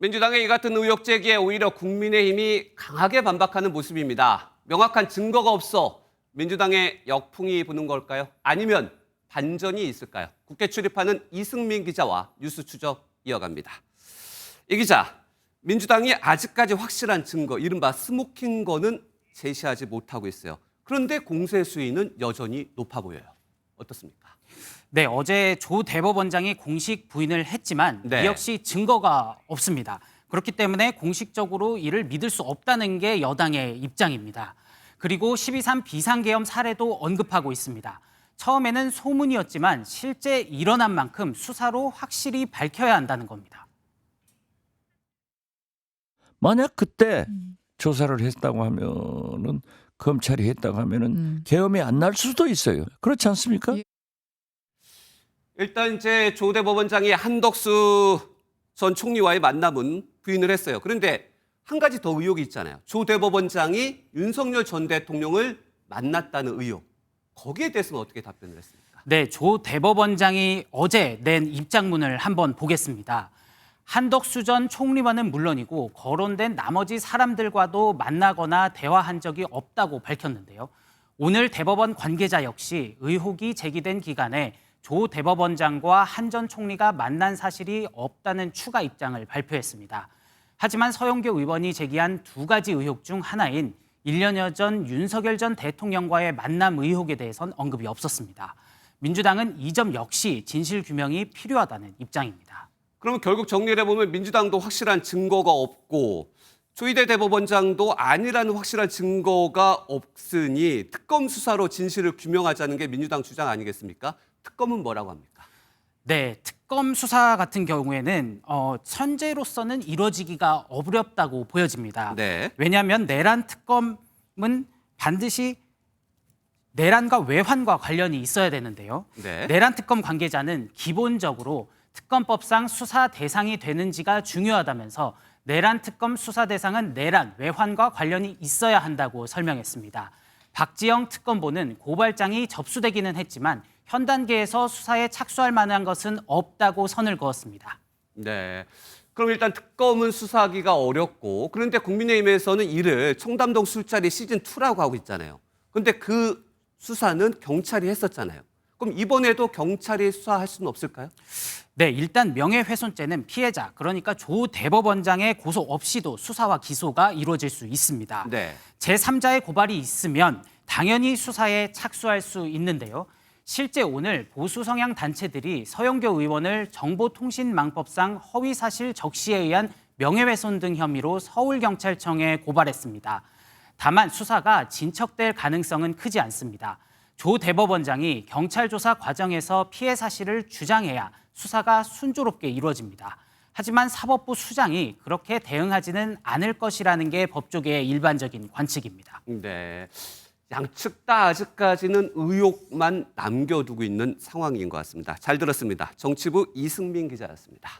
민주당의 이 같은 의혹 제기에 오히려 국민의힘이 강하게 반박하는 모습입니다. 명확한 증거가 없어 민주당의 역풍이 부는 걸까요? 아니면 반전이 있을까요? 국회 출입하는 이승민 기자와 뉴스 추적 이어갑니다. 이 기자, 민주당이 아직까지 확실한 증거, 이른바 스모킹건은 제시하지 못하고 있어요. 그런데 공세 수위는 여전히 높아 보여요. 어떻습니까? 네, 어제 조 대법원장이 공식 부인을 했지만 네. 이 역시 증거가 없습니다. 그렇기 때문에 공식적으로 이를 믿을 수 없다는 게 여당의 입장입니다. 그리고 12.3 비상계엄 사례도 언급하고 있습니다. 처음에는 소문이었지만 실제 일어난 만큼 수사로 확실히 밝혀야 한다는 겁니다. 만약 그때 조사를 했다고 하면은 검찰이 했다고 하면은 계엄이 안 날 수도 있어요. 그렇지 않습니까? 일단 이제 조 대법원장이 한덕수 전 총리와의 만남은 부인을 했어요. 그런데 한 가지 더 의혹이 있잖아요. 조 대법원장이 윤석열 전 대통령을 만났다는 의혹. 거기에 대해서는 어떻게 답변을 했습니까? 네, 조 대법원장이 어제 낸 입장문을 한번 보겠습니다. 한덕수 전 총리와는 물론이고 거론된 나머지 사람들과도 만나거나 대화한 적이 없다고 밝혔는데요. 오늘 대법원 관계자 역시 의혹이 제기된 기간에 조 대법원장과 한 전 총리가 만난 사실이 없다는 추가 입장을 발표했습니다. 하지만 서영교 의원이 제기한 두 가지 의혹 중 하나인 1년여 전 윤석열 전 대통령과의 만남 의혹에 대해선 언급이 없었습니다. 민주당은 이 점 역시 진실 규명이 필요하다는 입장입니다. 그러면 결국 정리를 해보면 민주당도 확실한 증거가 없고 조희대 대법원장도 아니라는 확실한 증거가 없으니 특검 수사로 진실을 규명하자는 게 민주당 주장 아니겠습니까? 특검은 뭐라고 합니까? 네, 특검 수사 같은 경우에는 현재로서는 이루어지기가 어렵다고 보여집니다. 네. 왜냐하면 내란 특검은 반드시 내란과 외환과 관련이 있어야 되는데요. 네. 내란 특검 관계자는 기본적으로 특검법상 수사 대상이 되는지가 중요하다면서 내란 특검 수사 대상은 내란, 외환과 관련이 있어야 한다고 설명했습니다. 박지영 특검보는 고발장이 접수되기는 했지만 현 단계에서 수사에 착수할 만한 것은 없다고 선을 그었습니다. 네. 그럼 일단 특검은 수사하기가 어렵고 그런데 국민의힘에서는 이를 청담동 술자리 시즌2라고 하고 있잖아요. 그런데 그 수사는 경찰이 했었잖아요. 그럼 이번에도 경찰이 수사할 수는 없을까요? 네, 일단 명예훼손죄는 피해자, 그러니까 조 대법원장의 고소 없이도 수사와 기소가 이루어질 수 있습니다. 네. 제3자의 고발이 있으면 당연히 수사에 착수할 수 있는데요. 실제 오늘 보수 성향 단체들이 서영교 의원을 정보통신망법상 허위사실 적시에 의한 명예훼손 등 혐의로 서울경찰청에 고발했습니다. 다만 수사가 진척될 가능성은 크지 않습니다. 조 대법원장이 경찰 조사 과정에서 피해 사실을 주장해야 수사가 순조롭게 이루어집니다. 하지만 사법부 수장이 그렇게 대응하지는 않을 것이라는 게 법조계의 일반적인 관측입니다. 네. 양측 다 아직까지는 의혹만 남겨두고 있는 상황인 것 같습니다. 잘 들었습니다. 정치부 이승민 기자였습니다.